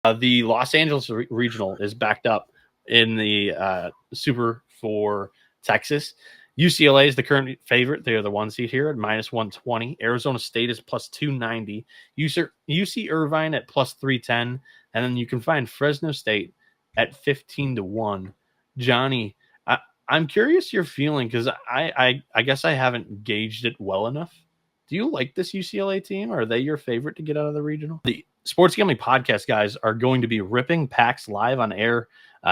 The Los Angeles regional is backed up in the Super for Texas. UCLA is the current favorite. They are the 1 seed here at -120. Arizona State is +290. UC Irvine at +310. And then you can find Fresno State at 15-1. Johnny, I'm curious your feeling because I guess I haven't gauged it well enough. Do you like this UCLA team? Are they your favorite to get out of the regional? The Sports Gambling Podcast guys are going to be ripping packs live on air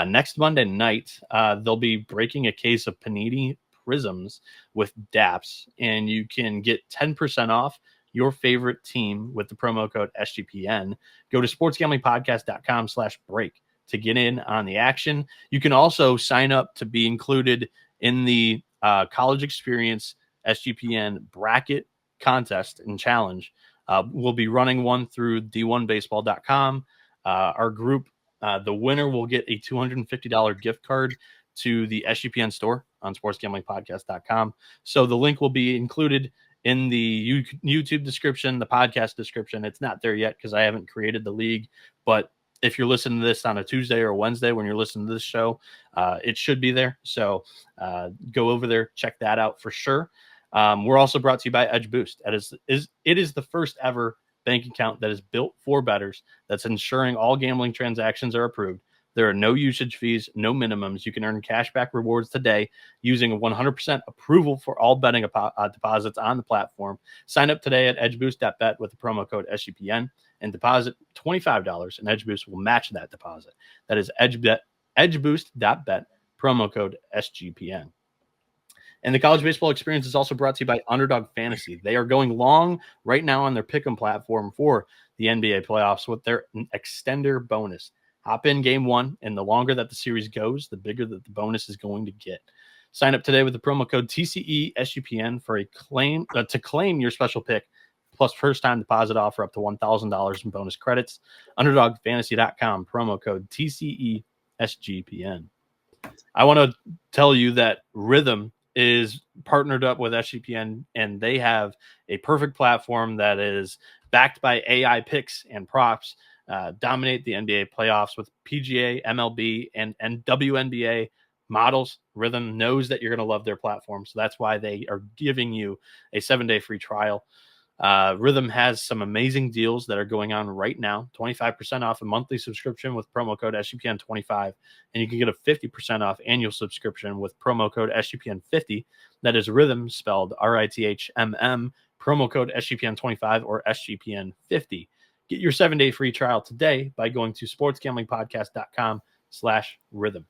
next Monday night. They'll be breaking a case of Panini Prisms with DAPS, and you can get 10% off your favorite team with the promo code SGPN. Go to sportsgamblingpodcast.com/break to get in on the action. You can also sign up to be included in the college experience SGPN bracket contest and challenge. We'll be running one through d1baseball.com. Our group, the winner will get a $250 gift card to the SGPN store on sportsgamblingpodcast.com. So the link will be included in the YouTube description, the podcast description. It's not there yet because I haven't created the league, but if you're listening to this on a Tuesday or Wednesday when you're listening to this show, it should be there. So go over there, check that out for sure. We're also brought to you by Edge Boost. It is the first ever bank account that is built for bettors that's ensuring all gambling transactions are approved. There are no usage fees, no minimums. You can earn cashback rewards today using a 100% approval for all betting deposits on the platform. Sign up today at edgeboost.bet with the promo code SGPN and deposit $25, and Edge Boost will match that deposit. That is edgeboost.bet, promo code SGPN. And the college baseball experience is also brought to you by Underdog Fantasy. They are going long right now on their Pick'em platform for the NBA playoffs with their extender bonus. Hop in game one, and the longer that the series goes, the bigger that the bonus is going to get. Sign up today with the promo code TCESGPN for to claim your special pick, plus first-time deposit offer up to $1,000 in bonus credits. UnderdogFantasy.com, promo code TCESGPN. I want to tell you that Rhythm is partnered up with SGPN, and they have a perfect platform that is backed by AI picks and props. Dominate the NBA playoffs with PGA, MLB, and WNBA models. Rhythm knows that you're going to love their platform, so that's why they are giving you a 7-day free trial. Rhythm has some amazing deals that are going on right now. 25% off a monthly subscription with promo code SGPN25, and you can get a 50% off annual subscription with promo code SGPN50. That is Rhythm spelled RITHMM, promo code SGPN25 or SGPN50. Get your 7-day free trial today by going to sportsgamblingpodcast.com/rhythm.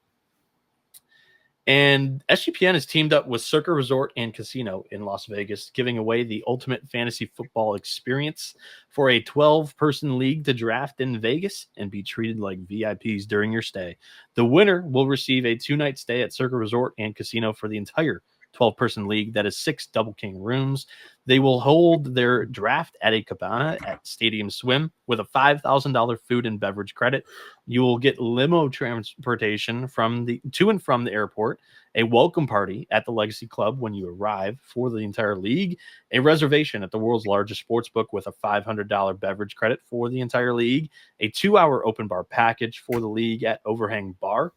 And SGPN has teamed up with Circa Resort and Casino in Las Vegas, giving away the ultimate fantasy football experience for a 12-person league to draft in Vegas and be treated like VIPs during your stay. The winner will receive a 2-night stay at Circa Resort and Casino for the entire 12-person league. That is 6 Double King rooms. They will hold their draft at a cabana at Stadium Swim with a $5,000 food and beverage credit. You will get limo transportation to and from the airport, a welcome party at the Legacy Club when you arrive for the entire league, a reservation at the world's largest sports book with a $500 beverage credit for the entire league, a 2-hour open bar package for the league at Overhang Bar.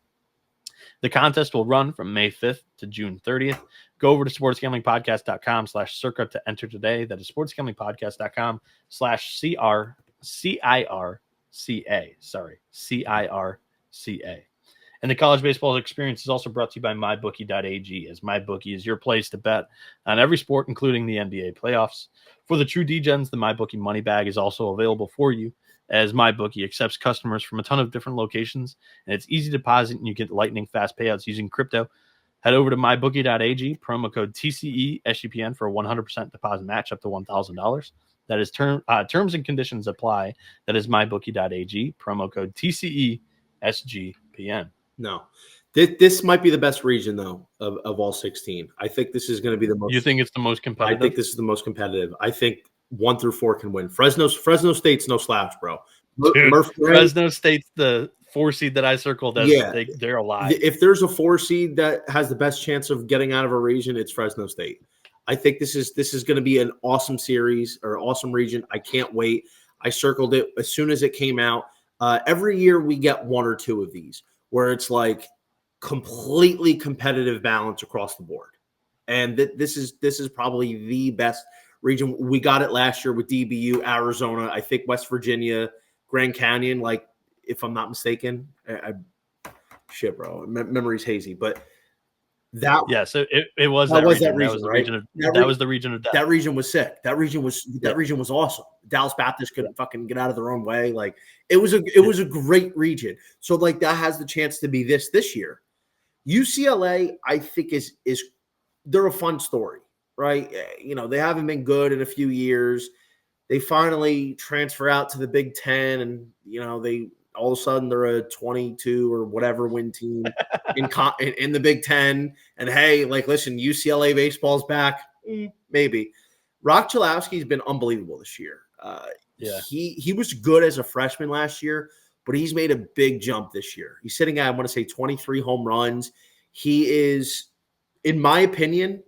The contest will run from May 5th to June 30th. Go over to sportsgamblingpodcast.com/circa to enter today. That is sportsgamblingpodcast.com/CIRCA. And the college baseball experience is also brought to you by MyBookie.ag, as MyBookie is your place to bet on every sport, including the NBA playoffs. For the true D-Gens, the MyBookie money bag is also available for you, as MyBookie accepts customers from a ton of different locations, and it's easy to deposit, and you get lightning fast payouts using crypto. Head over to mybookie.ag, promo code TCESGPN for a 100% deposit match up to $1,000. That is terms and conditions apply. That is mybookie.ag, promo code TCESGPN. No, this might be the best region though of all 16. I think this is going to be the most. You think it's the most competitive? I think this is the most competitive. I think 1 through 4 can win. Fresno State's no slouch, bro. Dude, Fresno State's the 4 seed that I circled. They're alive. If there's a 4 seed that has the best chance of getting out of a region, it's Fresno State. I think this is going to be an awesome series or awesome region. I can't wait. I circled it as soon as it came out. Every year we get one or two of these where it's like completely competitive balance across the board. And this is probably the best region. We got it last year with DBU, Arizona, I think West Virginia, Grand Canyon, like if I'm not mistaken. Shit, bro. Memory's hazy, but that so it was that that was region. that region, That was the right? region of that was the region of death. That region was sick. That region was awesome. Dallas Baptist couldn't fucking get out of their own way. Like it was a great region. So like that has the chance to be this year. UCLA, I think is they're a fun story, right? You know, they haven't been good in a few years. They finally transfer out to the Big Ten, and you know they all of a sudden they're a 22 or whatever win team in the Big Ten. And hey, like listen, UCLA baseball's back, maybe. Roch Cholowski's been unbelievable this year. He was good as a freshman last year, but he's made a big jump this year. He's sitting at, I want to say, 23 home runs. He is, in my opinion,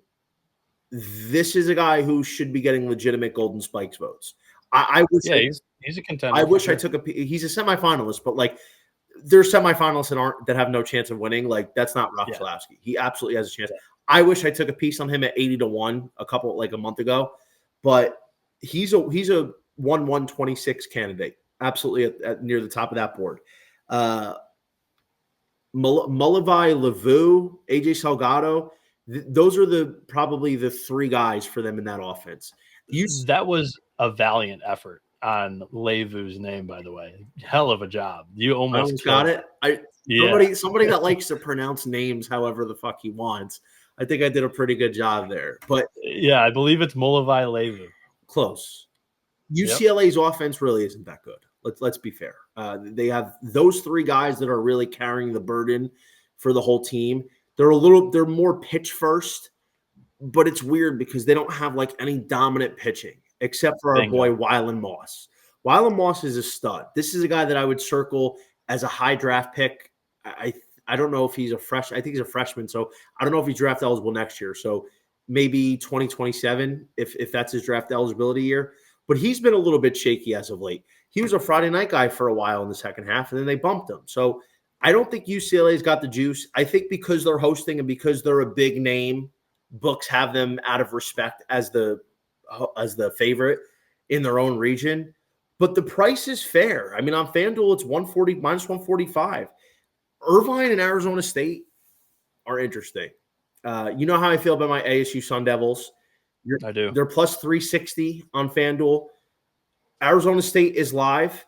this is a guy who should be getting legitimate Golden Spikes votes. I wish he's a contender. I wish I took he's a semifinalist, but like there's semifinalists that have no chance of winning. Like that's not Roch Cholowski. He absolutely has a chance. I wish I took a piece on him at 80-1 a month ago, but he's a 1/126 candidate. Absolutely at near the top of that board. Mullavi Lavu, AJ Salgado, those are probably the three guys for them in that offense. That was a valiant effort on Lavu's name, by the way. Hell of a job. You almost got it. Somebody that likes to pronounce names however the fuck he wants. I think I did a pretty good job there. But yeah, I believe it's Mullavi Lavu. Close. UCLA's offense really isn't that good. Let's be fair. They have those three guys that are really carrying the burden for the whole team. They're more pitch first, but it's weird because they don't have like any dominant pitching except for our boy Wylan Moss. Wylan Moss is a stud. This is a guy that I would circle as a high draft pick. I don't know if he's a freshman. I think he's a freshman, so I don't know if he's draft eligible next year. So maybe 2027 if that's his draft eligibility year. But he's been a little bit shaky as of late. He was a Friday night guy for a while in the second half, and then they bumped him. So I don't think UCLA's got the juice. I think because they're hosting and because they're a big name, books have them out of respect as the favorite in their own region. But the price is fair. I mean, on FanDuel, it's minus 145. Irvine and Arizona State are interesting. You know how I feel about my ASU Sun Devils. I do. They're plus 360 on FanDuel. Arizona State is live.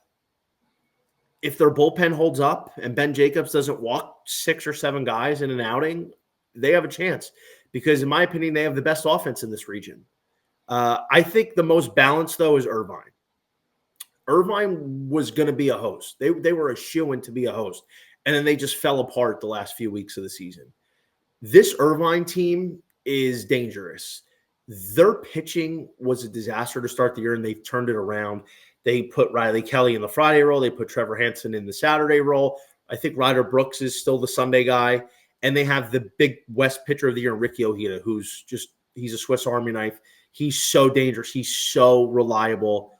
If their bullpen holds up and Ben Jacobs doesn't walk 6 or 7 guys in an outing, they have a chance because, in my opinion, they have the best offense in this region. I think the most balanced, though, is Irvine. Irvine was going to be a host. They were a shoo-in to be a host, and then they just fell apart the last few weeks of the season. This Irvine team is dangerous. Their pitching was a disaster to start the year, and they've turned it around. They put Riley Kelly in the Friday role. They put Trevor Hansen in the Saturday role. I think Ryder Brooks is still the Sunday guy. And they have the big West pitcher of the year, Ricky Ojeda, he's a Swiss Army knife. He's so dangerous. He's so reliable.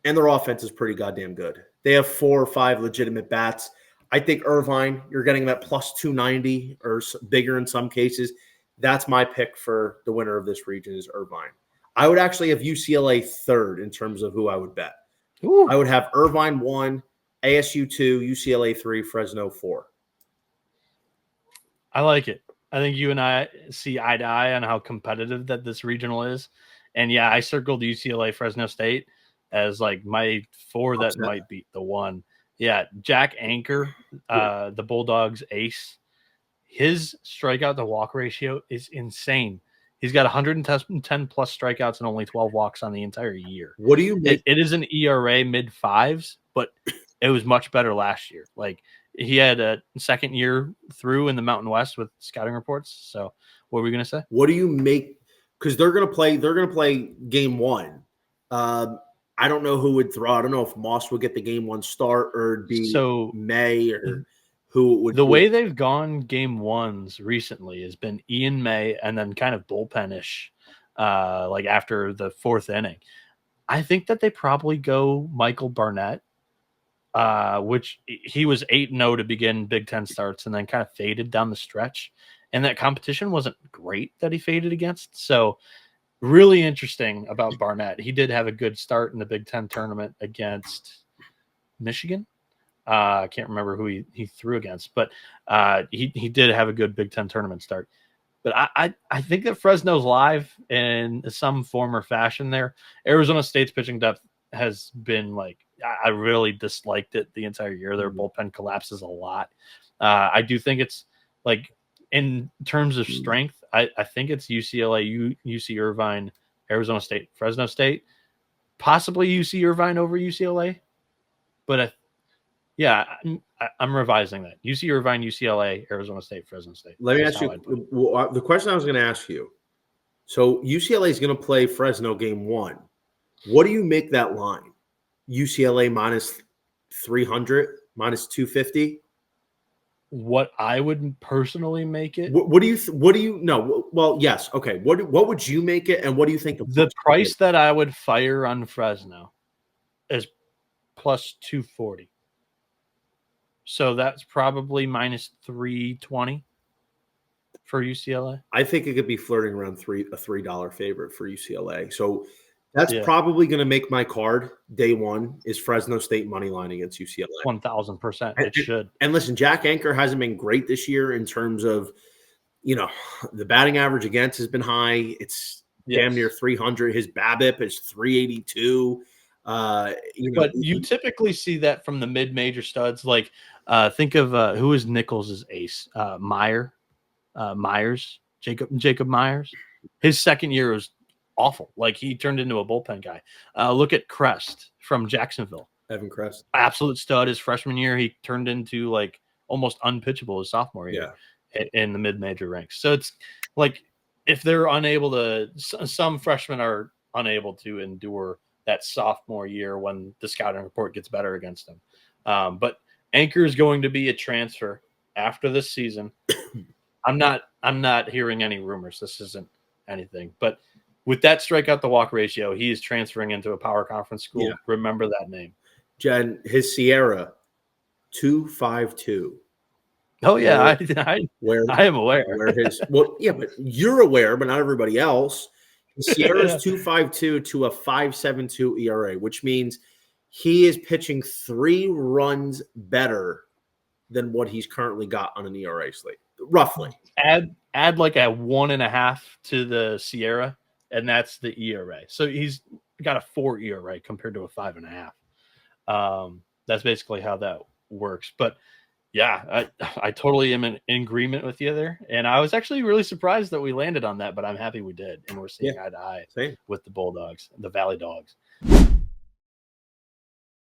And their offense is pretty goddamn good. They have 4 or 5 legitimate bats. I think Irvine, you're getting that plus 290 or bigger in some cases. That's my pick for the winner of this region is Irvine. I would actually have UCLA third in terms of who I would bet. Ooh. I would have Irvine 1, ASU 2, UCLA 3, Fresno 4. I like it. I think you and I see eye to eye on how competitive that this regional is. And yeah, I circled UCLA Fresno State as like my 4 that might beat the 1. Yeah, Jack Anchor, the Bulldogs ace. His strikeout to walk ratio is insane. He's got 110 plus strikeouts and only 12 walks on the entire year. What do you make? It is an ERA mid-5s, but it was much better last year. Like he had a second year through in the Mountain West with scouting reports. So what were we going to say? What do you make? Because they're going to play game 1. I don't know who would throw. I don't know if Moss would get the game 1 start or it'd be May or who would. The way they've gone game 1s recently has been Ian May and then kind of bullpen-ish, like after the 4th inning. I think that they probably go Michael Barnett which he was 8-0 to begin Big Ten starts and then kind of faded down the stretch. And that competition wasn't great that he faded against. So really interesting about Barnett. He did have a good start in the Big Ten tournament against Michigan. I can't remember who he threw against, but he did have a good Big Ten tournament start. But I think that Fresno's live in some form or fashion there. Arizona State's pitching depth has been like, I really disliked it the entire year. Their bullpen collapses a lot. I do think it's like in terms of strength, I think it's UCLA, UC Irvine, Arizona State, Fresno State, possibly UC Irvine over UCLA. But I'm revising that. UC Irvine, UCLA, Arizona State, Fresno State. Let me ask you the question I was going to ask you. So UCLA is going to play Fresno game 1. What do you make that line? UCLA minus 300, minus 250? What I would personally make it. What do you know? Well, yes. Okay. What would you make it? And what do you think the price that I would fire on Fresno is plus 240? So that's probably minus 320 for UCLA. I think it could be flirting around a $3 favorite for UCLA. So that's probably going to make my card day 1 is Fresno State money line against UCLA. 1,000%. It should. And listen, Jack Anchor hasn't been great this year in terms of, the batting average against has been high. It's damn near 300. His BABIP is 382. But you typically see that from the mid-major studs. Like, think of who is Nichols' ace? Myers, Jacob Myers. His second year was awful. Like, he turned into a bullpen guy. Look at Crest from Jacksonville. Evan Crest, absolute stud. His freshman year, he turned into like almost unpitchable his sophomore year in the mid-major ranks. So it's like if they're unable to, some freshmen are unable to endure that sophomore year when the scouting report gets better against them. But Anchor is going to be a transfer after this season. I'm not hearing any rumors. This isn't anything. But with that strikeout to walk ratio, he is transferring into a power conference school. Yeah. Remember that name. Jen, his Sierra, 252. Oh, yeah. I am aware. But you're aware, but not everybody else. Sierra's 252 to a 5.72 ERA, which means he is pitching 3 runs better than what he's currently got on an ERA slate, roughly. Add like a 1.5 to the Sierra, and that's the ERA. So he's got a 4 ERA compared to a 5.5. That's basically how that works. But yeah, I totally am in agreement with you there. And I was actually really surprised that we landed on that, but I'm happy we did. And we're seeing eye to eye with the Bulldogs, the Valley Dogs.